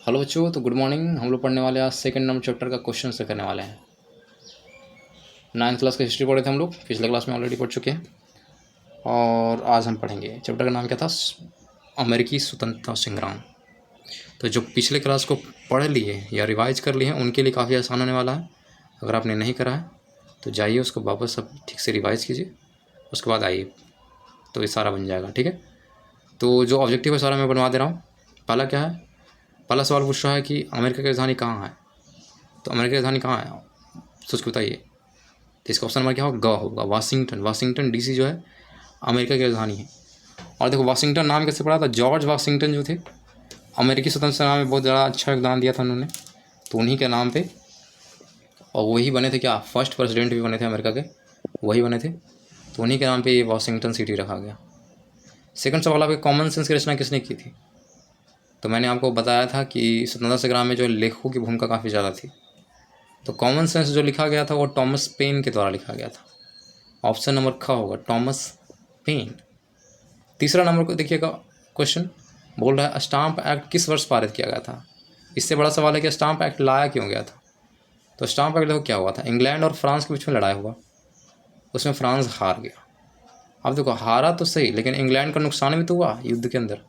Hello बच्चों, तो good morning. हम लोग पढ़ने वाले आज सेकंड नंबर चैप्टर का क्वेश्चन से करने वाले हैं। 9th क्लास का हिस्ट्री पढ़े थे हम लोग, पिछले क्लास में ऑलरेडी पढ़ चुके हैं। और आज हम पढ़ेंगे चैप्टर का नाम क्या था, अमेरिकी स्वतंत्रता संग्राम। तो जो पिछले क्लास को पढ़ लिए या रिवाइज कर लिए हैं उनके लिए काफ़ी आसान होने वाला है। अगर आपने नहीं करा है तो जाइए उसको वापस सब ठीक से रिवाइज कीजिए, उसके बाद आइए तो ये सारा बन जाएगा। ठीक है, तो जो ऑब्जेक्टिव है सारा मैं बनवा दे रहा हूँ। पहला क्या है, पहला सवाल पूछ रहा है कि अमेरिका की राजधानी कहाँ है। तो अमेरिका की राजधानी कहाँ है, सोच के बताइए। तो इसका ऑप्शन नंबर क्या होगा, ग होगा, वाशिंगटन। वाशिंगटन डीसी जो है अमेरिका की राजधानी है। और देखो वाशिंगटन नाम कैसे पड़ा था, जॉर्ज वाशिंगटन जो थे अमेरिकी स्वतंत्रता संग्राम में बहुत ज़्यादा अच्छा योगदान दिया था उन्होंने, तो उन्हीं के नाम पे। और वही बने थे क्या, फर्स्ट प्रेसिडेंट भी बने थे अमेरिका के, वही बने थे, तो उन्हीं के नाम पे ये वाशिंगटन सिटी रखा गया। सेकंड सवाल, आपके कॉमन सेंस की रचना किसने की थी। तो मैंने आपको बताया था कि स्वतंत्रता संग्राम में जो लेखकों की भूमिका काफ़ी ज़्यादा थी, तो कॉमन सेंस जो लिखा गया था वो टॉमस पेन के द्वारा लिखा गया था। ऑप्शन नंबर ख होगा, टॉमस पेन। तीसरा नंबर को देखिएगा, क्वेश्चन बोल रहा है स्टाम्प एक्ट किस वर्ष पारित किया गया था। इससे बड़ा सवाल है कि स्टाम्प एक्ट लाया क्यों गया था। तो स्टाम्प एक्ट देखो क्या हुआ था, इंग्लैंड और फ्रांस के बीच में लड़ाई हुआ, उसमें फ्रांस हार गया। अब देखो हारा तो सही, लेकिन इंग्लैंड का नुकसान भी तो हुआ युद्ध के अंदर।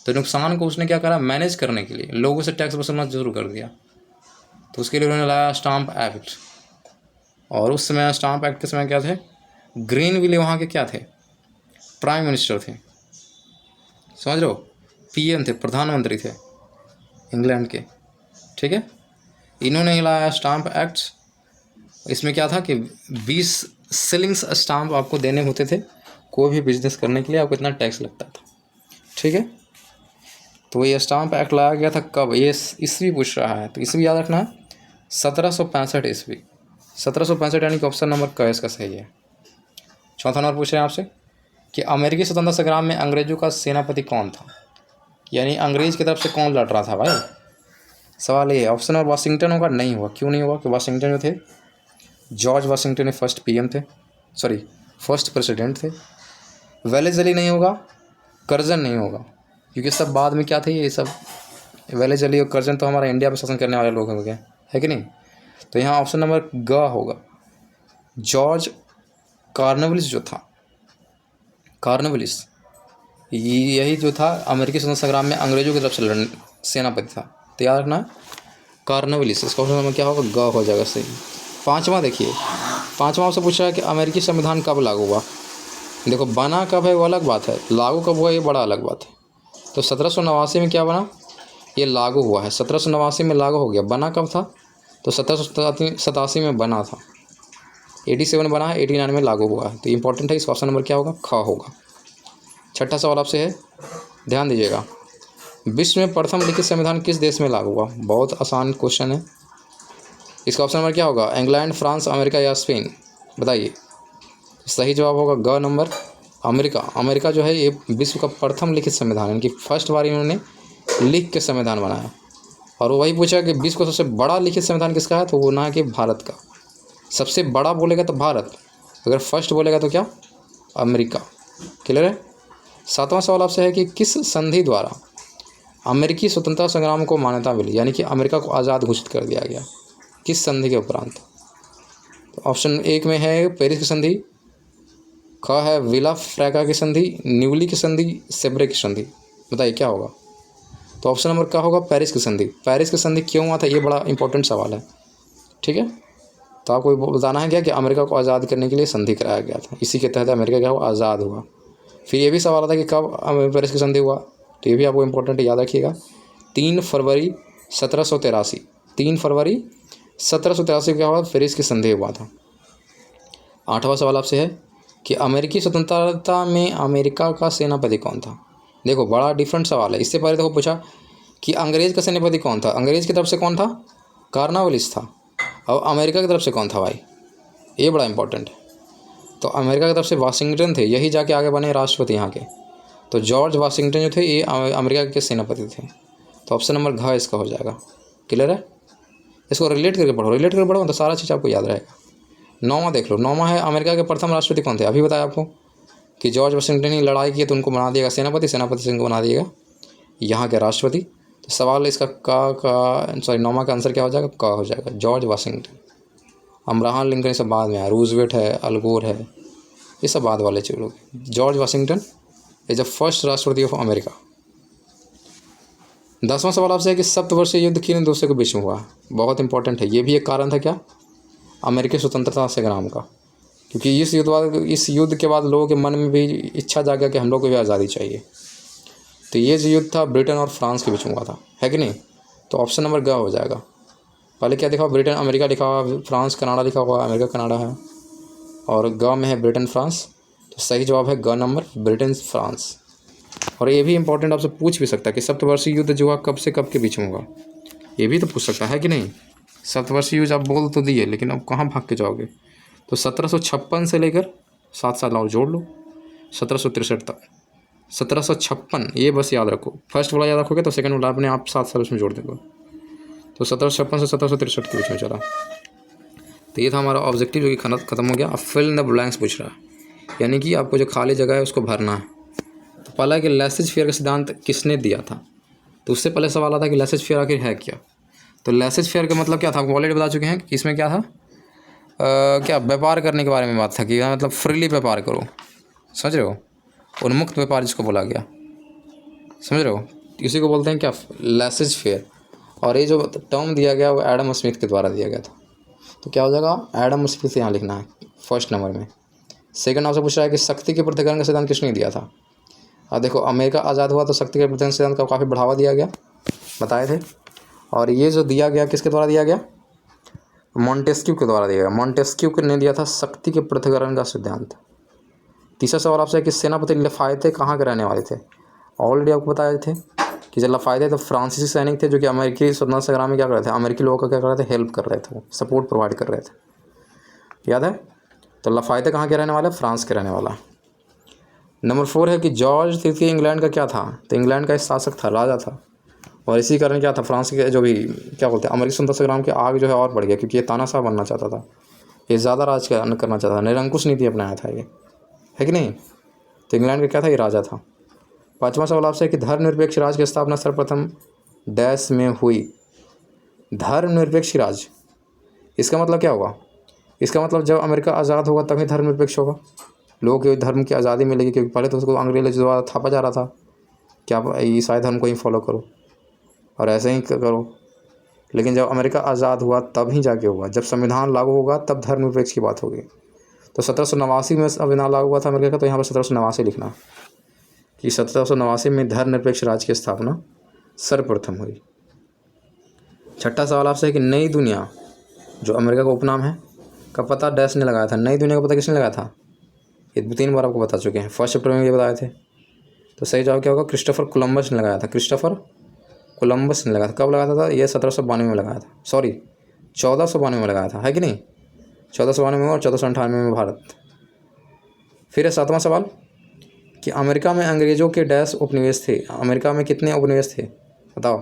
तो नुकसान को उसने क्या करा, मैनेज करने के लिए लोगों से टैक्स वसूलना शुरू कर दिया, तो उसके लिए उन्होंने लाया स्टाम्प एक्ट। और उस समय स्टाम्प एक्ट के समय क्या थे, ग्रीनविले वहाँ के क्या थे, प्राइम मिनिस्टर थे, समझ लो, पीएम थे, प्रधानमंत्री थे इंग्लैंड के। ठीक है, इन्होंने लाया स्टाम्प एक्ट। इसमें क्या था कि 20 शिलिंग्स स्टाम्प आपको देने होते थे, कोई भी बिजनेस करने के लिए आपको इतना टैक्स लगता था। ठीक है, तो ये स्टाम्प एक्ट लाया गया था कब, ये ईस्वी पूछ रहा है, तो ईस्वी याद रखना है 1765 ईस्वी। 1765 यानी कि ऑप्शन नंबर क इसका सही है। चौथा नंबर पूछ रहे हैं आपसे कि अमेरिकी स्वतंत्रता संग्राम में अंग्रेजों का सेनापति कौन था, यानी अंग्रेज की तरफ से कौन लड़ रहा था भाई। सवाल ये है, ऑप्शन नंबर वाशिंगटन होगा, नहीं होगा। क्यों नहीं होगा, कि वाशिंगटन जो थे जॉर्ज वाशिंगटन ने फर्स्ट पीएम थे, सॉरी फर्स्ट प्रेसिडेंट थे। वेलेजली नहीं होगा, कर्जन नहीं होगा, क्योंकि सब बाद में क्या थे ये सब। वेलेजली और कर्जन तो हमारा इंडिया पर शासन करने वाले लोग हो गए, है कि नहीं। तो यहाँ ऑप्शन नंबर ग होगा, जॉर्ज कार्नवालिस जो था, कार्नवालिस यही जो था अमेरिकी स्वतंत्रता संग्राम में अंग्रेजों की तरफ से सेनापति था। तो याद रखना कार्नवालिस, इसका ऑप्शन नंबर क्या होगा, ग हो जाएगा सही। पाँचवा देखिए, पाँचवा आपसे पूछा है कि अमेरिकी संविधान कब लागू हुआ। देखो बना कब है वो अलग बात है, लागू कब हुआ ये बड़ा अलग बात है। तो 1789 में क्या बना, ये लागू हुआ है। 1789 में लागू हो गया, बना कब था, तो 1787 में बना था। 87 बना है, 89 में लागू हुआ है। तो इंपॉर्टेंट है, इसका ऑप्शन नंबर क्या होगा, ख होगा। छठा सवाल आपसे है, ध्यान दीजिएगा, विश्व में प्रथम लिखित संविधान किस देश में लागू हुआ। बहुत आसान क्वेश्चन है, इसका ऑप्शन नंबर क्या होगा, इंग्लैंड, फ्रांस, अमेरिका या स्पेन, बताइए। सही जवाब होगा ग नंबर, अमेरिका। अमेरिका जो है ये विश्व का प्रथम लिखित संविधान, यानी कि फर्स्ट बार इन्होंने लिख के संविधान बनाया। और वही पूछा कि विश्व का सबसे बड़ा लिखित संविधान किसका है, तो वो ना है कि भारत का। सबसे बड़ा बोलेगा तो भारत, अगर फर्स्ट बोलेगा तो क्या, अमेरिका। क्लियर है। सातवां सवाल आपसे है कि किस संधि द्वारा अमेरिकी स्वतंत्रता संग्राम को मान्यता मिली, यानी कि अमेरिका को आज़ाद घोषित कर दिया गया, किस संधि के उपरांत। तो ऑप्शन एक में है पेरिस की संधि, ख है विला फ्रैंका की संधि, न्यूली की संधि, सेब्रे की संधि, बताइए क्या होगा। तो ऑप्शन नंबर क्या होगा, पेरिस की संधि। पेरिस की संधि क्यों हुआ था, ये बड़ा इंपॉर्टेंट सवाल है। ठीक है, तो आपको बताना है क्या कि अमेरिका को आज़ाद करने के लिए संधि कराया गया था, इसी के तहत अमेरिका क्या हुआ, आज़ाद हुआ। फिर ये भी सवाल आता है कि कब पेरिस की संधि हुआ, तो ये भी आपको इंपॉर्टेंट याद रखिएगा, 3 फरवरी 1783। 3 फरवरी 1783 क्या हुआ, पेरिस की संधि हुआ था। आठवां सवाल आपसे है कि अमेरिकी स्वतंत्रता में अमेरिका का सेनापति कौन था। देखो बड़ा डिफरेंट सवाल है। इससे पहले देखो पूछा कि अंग्रेज़ का सेनापति कौन था, अंग्रेज़ की तरफ से कौन था, कार्नवालिस था। और अमेरिका की तरफ से कौन था भाई, ये बड़ा इंपॉर्टेंट है। तो अमेरिका की तरफ से वाशिंगटन थे, यही जाके आगे बने राष्ट्रपति यहाँ के। तो जॉर्ज वाशिंगटन जो थे ये अमेरिका के सेनापति थे। तो ऑप्शन नंबर घ इसका हो जाएगा। क्लियर है, इसको रिलेट करके पढ़ो, रिलेट करके पढ़ो तो सारा चीज़ आपको याद रहेगा। 9वां देख लो, 9वां है अमेरिका के प्रथम राष्ट्रपति कौन थे। अभी बताया आपको कि जॉर्ज वाशिंगटन ने लड़ाई की तो उनको बना दिएगा सेनापति, सेनापति से उनको बना दिएगा यहाँ के राष्ट्रपति। तो सवाल इसका नौमा का आंसर क्या हो जाएगा? का हो जाएगा, जॉर्ज वाशिंगटन। अब्राहम लिंकन ये सब बाद में है, रूजवेल्ट है, अल गोर है, ये सब बाद वाले लोग। George Washington is the first राष्ट्रपति ऑफ अमेरिका। 10वां सवाल आपसे है कि सप्तवर्षीय युद्ध किन देशों के बीच में हुआ? बहुत इंपॉर्टेंट है, ये भी एक कारण था क्या? अमेरिकी स्वतंत्रता संग्राम का, क्योंकि इस युद्ध के बाद लोगों के मन में भी इच्छा जागा कि हम लोग को भी आज़ादी चाहिए। तो ये जो युद्ध था ब्रिटेन और फ्रांस के बीच में हुआ था, है कि नहीं? तो ऑप्शन नंबर ग हो जाएगा। पहले क्या लिखा हुआ? ब्रिटेन अमेरिका लिखा हुआ, फ्रांस कनाडा लिखा हुआ, अमेरिका कनाडा है, और ग में है ब्रिटेन फ्रांस। तो सही जवाब है ग नंबर, ब्रिटेन फ्रांस। और ये भी इंपॉर्टेंट आपसे पूछ भी सकता है कि सप्तवर्षीय युद्ध जो हुआ कब से कब के बीच में हुआ, ये भी तो पूछ सकता है कि नहीं? सप्तवर्षीय युद्ध आप बोल तो दिए, लेकिन अब कहाँ भाग के जाओगे? तो 1756 से लेकर 7 साल और जोड़ लो, 1763 तक। 1756 ये बस याद रखो, फर्स्ट वाला याद रखोगे तो सेकंड वाला अपने आप 7 साल उसमें जोड़ देगा। तो 1756 से 1763 के बीच में चला। तो ये था हमारा ऑब्जेक्टिव जो कि खत्म हो गया। अब फिल इन द ब्लैंक्स पूछ रहा है, यानी कि आपको जो खाली जगह है उसको भरना है। तो पहला है कि लेसेज फेयर का सिद्धांत किसने दिया था? तो उससे पहले सवाल आता है कि लेसेज फेयर आखिर है क्या? तो लेसेज फेयर का मतलब क्या था आपको ऑलरेडी बता चुके हैं कि इसमें क्या था, क्या व्यापार करने के बारे में बात था कि मतलब फ्रीली व्यापार करो, समझ रहे हो? उन्मुक्त व्यापार जिसको बोला गया, समझ रहे हो? इसी को बोलते हैं क्या, लेसेज फेयर। और ये जो टर्म दिया गया वो एडम स्मिथ के द्वारा दिया गया था। तो क्या हो जाएगा? एडम स्मिथ यहाँ लिखना है फर्स्ट नंबर में। सेकंड आपसे पूछ रहा है कि शक्ति के पृथक्करण का सिद्धांत किसने दिया था? अब देखो, अमेरिका आज़ाद हुआ तो शक्ति के पृथक्करण सिद्धांत का काफ़ी बढ़ावा दिया गया, बताए थे। और ये जो दिया गया किसके द्वारा दिया गया? मॉन्टेस्क्यू के द्वारा दिया गया। मॉन्टेस्क्यू ने दिया था शक्ति के पृथक्करण का सिद्धांत। तीसरा सवाल आपसे है कि सेनापति लफायते कहाँ के रहने वाले थे? ऑलरेडी आपको बताए थे कि जब लफायते तो फ्रांसीसी सैनिक थे जो कि अमेरिकी स्वतंत्रता संग्राम में क्या कर रहे थे, अमेरिकी लोगों का क्या कर रहे थे, हेल्प कर रहे थे, सपोर्ट प्रोवाइड कर रहे थे, याद है? तो लफायते कहाँ के रहने वाले? फ्रांस के रहने वाला। नंबर 4 है कि जॉर्ज तृतीय इंग्लैंड का क्या था? तो इंग्लैंड का एक शासक था, राजा था, और इसी कारण क्या था, फ्रांस के जो भी क्या बोलते हैं अमेरिकी स्वतंत्रता संग्राम के आग जो है और बढ़ गया, क्योंकि ये तानाशाह बनना चाहता था, ये ज़्यादा राज करना चाहता था, निरंकुश नीति अपनाया था ये, है कि नहीं? तो इंग्लैंड का क्या था, ये राजा था। 5वां सवाल आपसे है कि धर्मनिरपेक्ष राज्य की स्थापना सर्वप्रथम डैश में हुई? धर्मनिरपेक्ष राज्य, इसका मतलब क्या होगा? इसका मतलब जब अमेरिका आज़ाद होगा तभी धर्मनिरपेक्ष होगा, लोगों के धर्म की आज़ादी मिलेगी, क्योंकि पहले तो उसको अंग्रेज द्वारा थापा जा रहा था कि आप ईसाई धर्म को ही फॉलो करो और ऐसे ही करो। लेकिन जब अमेरिका आज़ाद हुआ तब ही जाके हुआ, जब संविधान लागू होगा तब धर्मनिरपेक्ष की बात होगी। तो 1789 में संविधान लागू हुआ था अमेरिका का, तो यहाँ पर 1789 लिखना कि 1789 में धर्मनिरपेक्ष राज्य की स्थापना सर्वप्रथम हुई। छठा सवाल आपसे है कि नई दुनिया जो अमेरिका का उपनाम है का पता डैश ने लगाया था? नई दुनिया का पता किसने लगाया था? ये 3 बार आपको बता चुके हैं, फर्स्ट चैप्टर में ये बताए थे। तो सही जवाब क्या होगा? क्रिस्टोफर कोलंबस ने लगाया था। क्रिस्टोफर कोलंबस ने लगाया था। कब लगाया था? ये 1792 में लगाया था, सॉरी 1492 में लगाया था, है कि नहीं? 1492 में और 1498 में भारत। फिर है 7वां सवाल कि अमेरिका में अंग्रेज़ों के डैश उपनिवेश थे? अमेरिका में कितने उपनिवेश थे बताओ?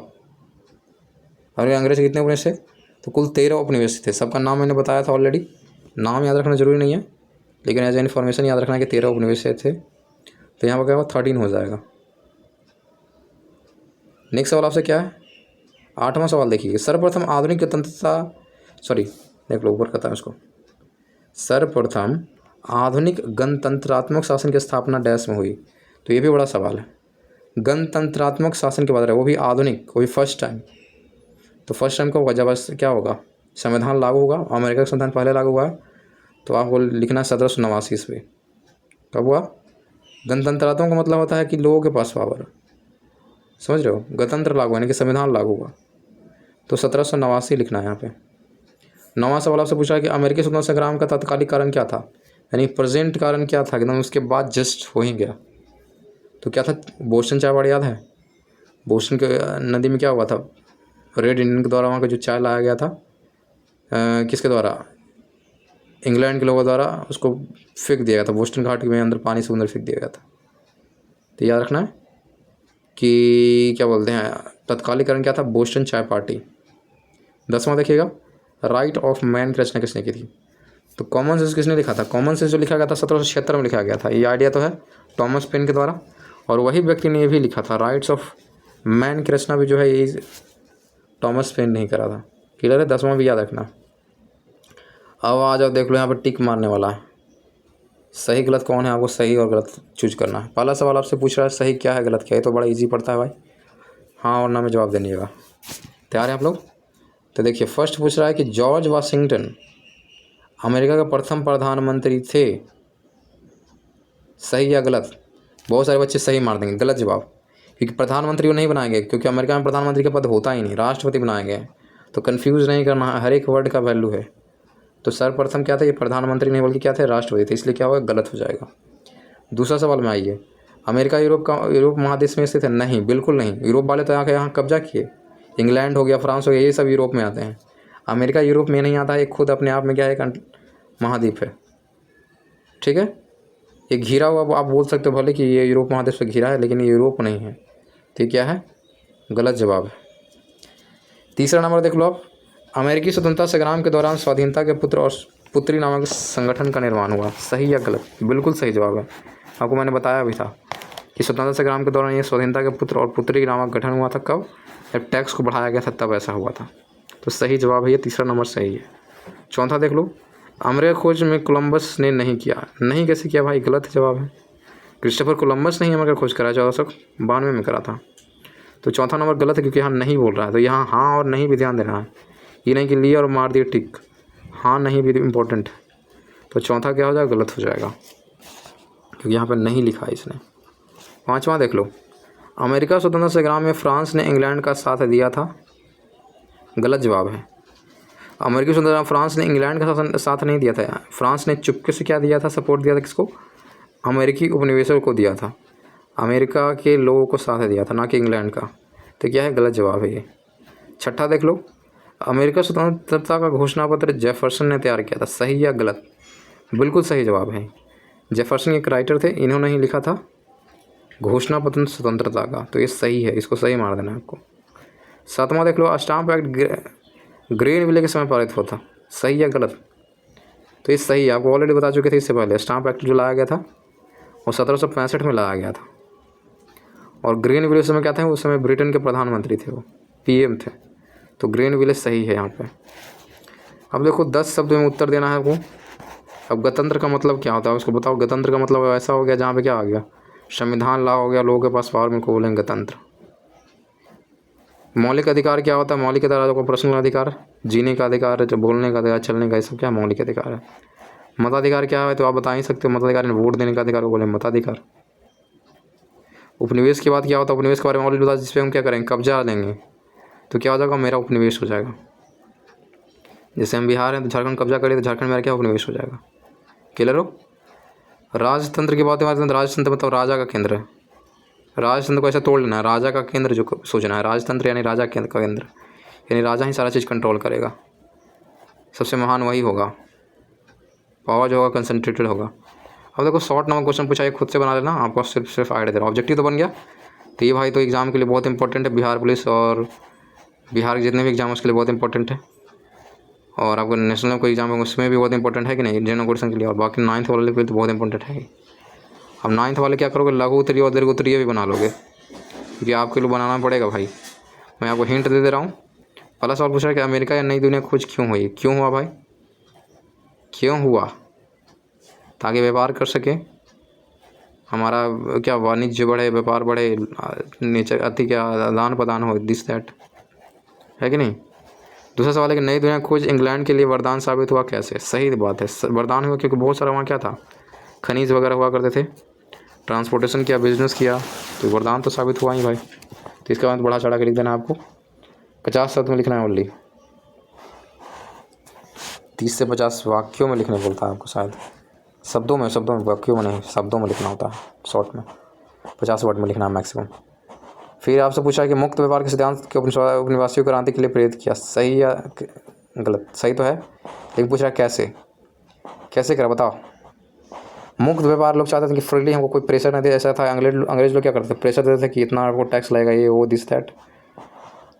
अमेरिका अंग्रेज कितने उपनिवेश थे? तो कुल 13 उपनिवेश थे। सबका नाम मैंने बताया था ऑलरेडी, नाम याद रखना जरूरी नहीं है, लेकिन एज ए इन्फॉर्मेशन याद रखना कि 13 उपनिवेश थे। तो यहाँ पर क्या होगा? 13 हो जाएगा। नेक्स्ट सवाल आपसे क्या है? 8वां सवाल देखिए, सर्वप्रथम आधुनिक गणतंत्रता, सॉरी देख लो ऊपर करता है उसको, सर्वप्रथम आधुनिक गणतंत्रात्मक शासन की स्थापना डैश में हुई? तो ये भी बड़ा सवाल है। गणतंत्रात्मक शासन की बात है, वो भी आधुनिक, वो भी फर्स्ट टाइम। तो फर्स्ट टाइम कब होगा? जब क्या होगा? संविधान लागू होगा। अमेरिका का संविधान पहले लागू हुआ है, तो आपको लिखना 1789 ईस्वी। कब हुआ? गणतंत्रात्मक का मतलब होता है कि लोगों के पास पावर, समझ रहे हो? गणतंत्र लागू यानी कि संविधान लागू हुआ, तो 1789 लिखना है यहाँ पे। 9वां सवाल आपसे पूछा है कि अमेरिकी स्वतंत्रता संग्राम का तात्कालिक कारण क्या था, यानी प्रेजेंट कारण क्या था, एकदम उसके बाद जस्ट हो ही गया। तो क्या था? बोस्टन चाय बाड़, याद है? बोस्टन के नदी में क्या हुआ था? रेड इंडियन के द्वारा वहाँ का जो चाय लाया गया था, किसके द्वारा? इंग्लैंड के लोगों द्वारा उसको फेंक दिया गया था, बोस्टन घाट में अंदर पानी से अंदर फेंक दिया गया था। तो याद रखना है कि क्या बोलते हैं, तत्कालीन कारण क्या था? बोस्टन चाय पार्टी। 10वां देखिएगा, राइट ऑफ मैन की रचना किसने की थी? तो कॉमन सेंस किसने लिखा था? कॉमन सेंस जो लिखा गया था 1776 में लिखा गया था, ये आइडिया तो है टॉमस पेन के द्वारा, और वही व्यक्ति ने ये भी लिखा था राइट्स ऑफ मैन की रचना भी जो है ये टॉमस पेन नहीं करा था। क्लियर है, 10वां भी याद रखना। अब आ जाओ, देख लो यहाँ पर टिक मारने वाला है। सही गलत कौन है, आपको सही और गलत चूज करना है। पहला सवाल आपसे पूछ रहा है सही क्या है गलत क्या है, तो बड़ा इजी पड़ता है भाई, हाँ और ना में जवाब देनिएगा। तैयार है आप लोग? तो देखिए फर्स्ट पूछ रहा है कि जॉर्ज वाशिंगटन अमेरिका के प्रथम प्रधानमंत्री थे, सही या गलत? बहुत सारे बच्चे सही मार देंगे, गलत जवाब, क्योंकि प्रधानमंत्री वो नहीं बनाएंगे, क्योंकि अमेरिका में प्रधानमंत्री का पद होता ही नहीं, राष्ट्रपति बनाएंगे। तो कन्फ्यूज़ नहीं करना है, हर एक वर्ड का वैल्यू है। तो सर्वप्रथम क्या था, ये प्रधानमंत्री नहीं बल्कि क्या थे, राष्ट्रपति थे, इसलिए क्या होगा, गलत हो जाएगा। दूसरा सवाल में आइए, अमेरिका यूरोप महादेश में स्थित है? नहीं, बिल्कुल नहीं। यूरोप वाले तो यहाँ कब्जा किए, इंग्लैंड हो गया, फ्रांस हो गया, ये सब यूरोप में आते हैं। अमेरिका यूरोप में नहीं आता है, एक खुद अपने आप में क्या है, एक महाद्वीप है। ठीक है, ये घिरा हुआ, आप बोल सकते हो भले कि ये यूरोप महादेश पर घिरा है, लेकिन ये यूरोप नहीं है। तो ये क्या है, गलत जवाब है। तीसरा नंबर देख लो आप, अमेरिकी स्वतंत्रता संग्राम के दौरान स्वाधीनता के पुत्र और पुत्री नामक संगठन का निर्माण हुआ, सही या गलत? बिल्कुल सही जवाब है। आपको मैंने बताया भी था कि स्वतंत्रता संग्राम के दौरान ये स्वाधीनता के पुत्र और पुत्री नामक गठन हुआ था। कब? जब टैक्स को बढ़ाया गया था तब ऐसा हुआ था। तो सही जवाब है ये, तीसरा नंबर सही है। चौथा देख लो, अमेरिका खोज में कोलंबस ने नहीं किया, नहीं कैसे किया भाई, गलत जवाब है। क्रिस्टोफर कोलंबस ने अमेरिका खोज करा, 1492 में करा था। तो चौथा नंबर गलत है, क्योंकि यहाँ नहीं बोल रहा है। तो यहाँ हाँ और नहीं भी ध्यान देना है, ये नहीं कि लिया और मार दिया टिक, हाँ नहीं भी इम्पोर्टेंट है। तो चौथा क्या हो जाएगा, गलत हो जाएगा, क्योंकि यहाँ पर नहीं लिखा है इसने। पांचवा देख लो, अमेरिका स्वतंत्रता संग्राम में फ्रांस ने इंग्लैंड का साथ दिया था, गलत जवाब है। अमेरिकी स्वतंत्रता फ्रांस ने इंग्लैंड का साथ नहीं दिया था, फ्रांस ने चुपके से क्या दिया था, सपोर्ट दिया था किसको, अमेरिकी उपनिवेशों को दिया था, अमेरिका के लोगों को साथ दिया था, ना कि इंग्लैंड का। तो क्या है, गलत जवाब है ये। छठा देख लो, अमेरिका स्वतंत्रता का घोषणा पत्र जेफरसन ने तैयार किया था, सही या गलत? बिल्कुल सही जवाब है। जेफरसन एक राइटर थे, इन्होंने ही लिखा था घोषणा पत्र स्वतंत्रता का, तो ये सही है, इसको सही मार देना है आपको। सातवां देख लो, स्टाम्प एक्ट ग्रीनविले के समय पारित हुआ था, सही या गलत? तो ये सही है, आपको ऑलरेडी बता चुके थे इससे पहले। स्टाम्प एक्ट जो लाया गया था वो 1765 में लाया गया था, और ग्रीनविले उस समय क्या थे, उस समय ब्रिटेन के प्रधानमंत्री थे, वो पीएम थे। तो ग्रीनविले सही है यहाँ पे। अब देखो 10 शब्द में उत्तर देना है आपको। अब गणतंत्र का मतलब क्या होता है उसको बताओ। गणतंत्र का मतलब ऐसा हो गया जहाँ पे क्या आ गया, संविधान ला हो गया, लोगों के पास पावर में को बोलेंगे गणतंत्र। मौलिक अधिकार क्या होता है, मौलिक अधिकार को पर्सनल अधिकार, जीने का अधिकार, जो बोलने का अधिकार, चलने का, ये सब क्या मौलिक अधिकार है। मताधिकार क्या है, तो आप बता ही सकते हो, मताधिकार वोट देने का अधिकार को बोले मताधिकार। उपनिवेश की बात क्या होता है, उपनिवेश के बारे में ऑलरेडी बता, जिसपे हम क्या करेंगे, कब्जा लेंगे, तो क्या हो जाएगा, मेरा उपनिवेश हो जाएगा। जैसे हम बिहार हैं तो झारखंड कब्जा करें तो झारखंड मेरा क्या उपनिवेश हो जाएगा। क्लियर हो। राजतंत्र की बात है, राजतंत्र मतलब राजा का केंद्र है। राजतंत्र को ऐसा तोड़ लेना है, राजा का केंद्र जो सोचना है, राजतंत्र यानी राजा का केंद्र, यानी राजा ही सारा चीज़ कंट्रोल करेगा, सबसे महान वही होगा, पावर जो होगा कंसंट्रेटेड होगा। अब देखो शॉर्ट नंबर क्वेश्चन पूछा है, खुद से बना लेना, आपको सिर्फ आइडिया दे रहा हूँ। ऑब्जेक्टिव तो बन गया। तो ये भाई तो एग्ज़ाम के लिए बहुत इंपॉर्टेंट है, बिहार पुलिस और बिहार के जितने भी एग्जाम उसके लिए बहुत इंपॉर्टेंट है, और आपको नेशनल कोई एग्जाम है उसमें भी बहुत इंपॉर्टेंट है कि नहीं, जनरल क्वेश्चन के लिए, और बाकी 9th वाले के लिए तो बहुत इंपॉर्टेंट है। अब 9th वाले क्या करोगे, लघु उत्तरीय और दीर्घ उत्तरीय भी बना लोगे, क्योंकि आपके लिए बनाना पड़ेगा भाई। मैं आपको हिंट दे रहा हूँ। पहला सवाल पूछ रहा है कि अमेरिका या नई दुनिया खोज क्यों हुई, क्यों हुआ भाई, क्यों हुआ? ताकि व्यापार कर सके, हमारा क्या वाणिज्य बढ़े, व्यापार बढ़े, नेचर अति क्या आदान प्रदान हो, दिस दैट, है कि नहीं। दूसरा सवाल है कि नई दुनिया खोज इंग्लैंड के लिए वरदान साबित हुआ, कैसे? सही बात है, वरदान हुआ, क्योंकि बहुत सारा वहाँ क्या था, खनिज वगैरह हुआ करते थे, ट्रांसपोर्टेशन किया, बिजनेस किया, तो वरदान तो साबित हुआ ही भाई। तो इसके बाद बढ़ा चढ़ा के लिख देना आपको, 50 शब्द में लिखना है ओनली, 30 से 50 वाक्यों में लिखने बोलता है आपको, शायद शब्दों में वाक्यों में नहीं, शब्दों में लिखना होता है, शॉर्ट में 50 वर्ड में लिखना है मैक्सिमम। फिर आपसे पूछा है कि मुक्त व्यापार के सिद्धांत के उपनिवासियों को क्रांति के लिए प्रेरित किया, सही या गलत? सही तो है, लेकिन पूछ रहा है कैसे करा बताओ। मुक्त व्यापार लोग चाहते थे कि फ्रीली, हमको कोई प्रेशर नहीं दे, ऐसा था। अंग्रेज लोग क्या करते थे, प्रेशर देते थे कि इतना आपको टैक्स लगेगा, ये वो दिस दैट।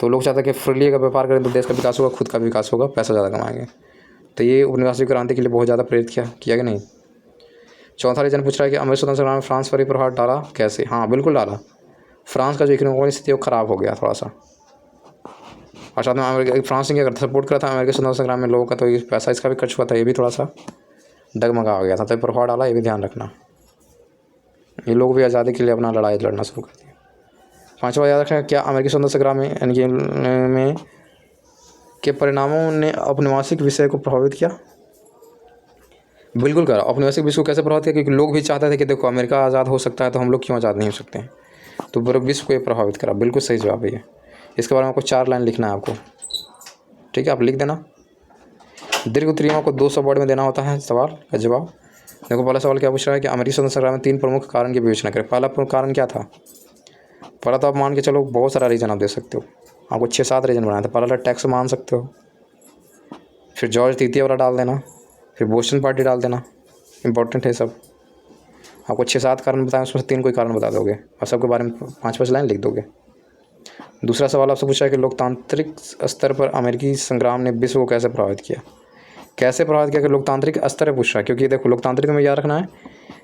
तो लोग चाहते हैं कि फ्रीली अगर व्यापार करें तो देश का विकास होगा, खुद का विकास होगा, पैसा ज़्यादा कमाएंगे। तो ये उपनिवासियों की क्रांति के लिए बहुत ज़्यादा प्रेरित किया कि नहीं। चौथा रीजन पूछ रहा है कि अमेरिका स्वतंत्रता संग्राम में फ्रांस पर ही प्रभाव डाला, कैसे? हाँ बिल्कुल डाला। फ्रांस का जो इकोनॉमिक स्थिति वो ख़राब हो गया थोड़ा सा। और साथ में अमेरिका, फ्रांस ने क्या करता, सपोर्ट करा था अमेरिका स्वतंत्रता संग्राम में लोगों का, तो पैसा इसका भी खर्च हुआ था, ये भी थोड़ा सा डगमगा हो गया था, तो प्रभाव डाला, ये भी ध्यान रखना। ये लोग भी आज़ादी के लिए अपना लड़ाई लड़ना शुरू कर दिया। 5वां याद रखना, क्या अमेरिकी स्वतंत्रता संग्राम में यानी कि में के परिणामों ने औपनिवेशिक विषय को प्रभावित किया? बिल्कुल करा। औपनिवेशिक विश्व को कैसे प्रभावित किया? क्योंकि लोग भी चाहते थे कि देखो अमेरिका आज़ाद हो सकता है तो हम लोग क्यों आज़ाद नहीं हो सकते हैं, तो पूरे विश्व को ये प्रभावित करा। बिल्कुल सही जवाब है ये। इसके बारे में आपको 4 लाइन लिखना है आपको, ठीक है, आप लिख देना। दीर्घ उत्तरीयों को 200 वर्ड में देना होता है सवाल का जवाब। देखो पहला सवाल क्या पूछ रहा है कि अमेरिकी स्वतंत्रता संग्राम में 3 प्रमुख कारण की विवेचना करें। पहला प्रमुख कारण क्या था? पहला तो आप मान के चलो बहुत सारा रीज़न आप दे सकते हो, आपको 6-7 रीज़न बनाना था। पहला टैक्स मान सकते हो, फिर जॉर्ज तृतीय वाला डाल देना, फिर बोस्टन पार्टी डाल देना, इंपॉर्टेंट है सब। आपको 6-7 कारण बताएं, उसमें से 3 कोई कारण बता दोगे और सबके बारे में 5-5 लाइन लिख दोगे। दूसरा सवाल आपसे पूछा है कि लोकतांत्रिक स्तर पर अमेरिकी संग्राम ने विश्व को कैसे प्रभावित किया? कैसे प्रभावित किया कि लोकतांत्रिक स्तर पर पूछ रहा है, क्योंकि देखो लोकतांत्रिक में याद रखना है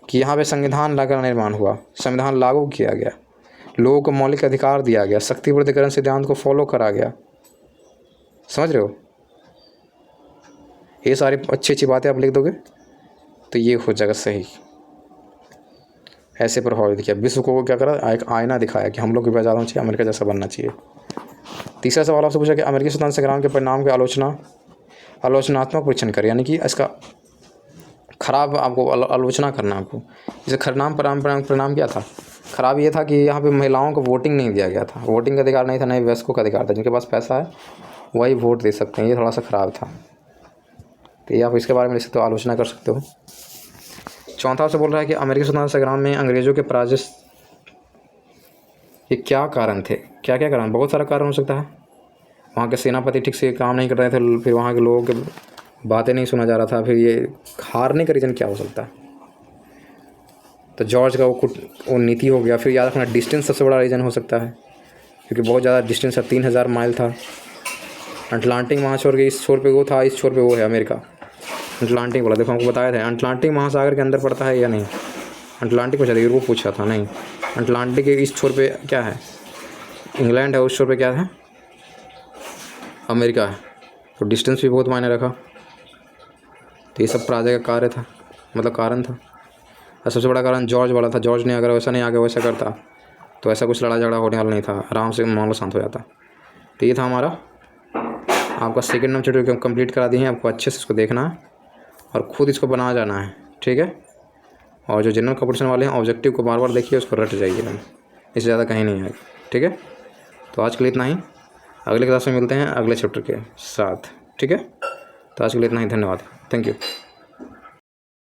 कि यहाँ पे संविधान का निर्माण हुआ, संविधान लागू किया गया, लोगों को मौलिक अधिकार दिया गया, शक्ति वृद्धिकरण सिद्धांत को फॉलो करा गया। समझ रहे हो? ये सारी अच्छी अच्छी बातें आप लिख दोगे तो ये हो जाएगा सही। ऐसे प्रभावित किया विश्व को, क्या करा, एक आईना दिखाया कि हम लोग भी आज़ाद होना चाहिए, अमेरिका जैसा बनना चाहिए। तीसरा सवाल आपसे पूछा कि अमेरिकी स्वतंत्रता संग्राम के परिणाम की आलोचनात्मक परीक्षण करें, यानी कि इसका खराब आपको आलोचना करना है आपको। जैसे परिणाम क्या था? खराब ये था कि यहाँ पे महिलाओं को वोटिंग नहीं दिया गया था, वोटिंग का अधिकार नहीं था, नहीं वयस्कों का अधिकार था। जिनके पास पैसा है वही वोट दे सकते हैं, ये थोड़ा सा ख़राब था। तो ये आप इसके बारे में लिख सकते हो, आलोचना कर सकते हो। चौथा से बोल रहा है कि अमेरिकी स्वतंत्रता संग्राम में अंग्रेज़ों के पराजय के क्या कारण थे? क्या क्या कारण? बहुत सारा कारण हो सकता है। वहाँ के सेनापति ठीक से काम नहीं कर रहे थे, फिर वहाँ के लोगों के बातें नहीं सुना जा रहा था, फिर ये हारने का रीज़न क्या हो सकता है? तो जॉर्ज का वो नीति हो गया। फिर याद रखना डिस्टेंस सबसे बड़ा रीज़न हो सकता है, क्योंकि बहुत ज़्यादा डिस्टेंस था, 3000 माइल था। अटलांटिक महासागर के इस छोर पे वो था, इस छोर पे वो है अमेरिका। अटलांटिक बोला, देखो हमको बताया था अटलांटिक महासागर के अंदर पड़ता है या नहीं। अटलांटिक में चलिए वो पूछा था, नहीं। अटलांटिक के इस छोर पे क्या है? इंग्लैंड है, उस छोर पे क्या है? अमेरिका है। तो डिस्टेंस भी बहुत मायने रखा। तो ये सब पराजय का कार्य था, मतलब कारण था। और सबसे बड़ा कारण जॉर्ज वाला था। जॉर्ज ने अगर वैसा नहीं आगे वैसा करता तो ऐसा कुछ लड़ा झगड़ा होने वाला नहीं था, आराम से मामला शांत हो जाता। तो ये था हमारा आपका सेकंड नंबर चैप्टर कंप्लीट करा दिए हैं। आपको अच्छे से इसको देखना है और ख़ुद इसको बना जाना है, ठीक है। और जो जनरल कंपटीशन वाले हैं ऑब्जेक्टिव को बार बार देखिए, उसको रट जाइए, इससे ज़्यादा कहीं नहीं आएगा, ठीक है। तो आज के लिए इतना ही, अगले क्लास में मिलते हैं अगले चैप्टर के साथ, ठीक है। तो आज के लिए इतना ही, धन्यवाद, थैंक यू।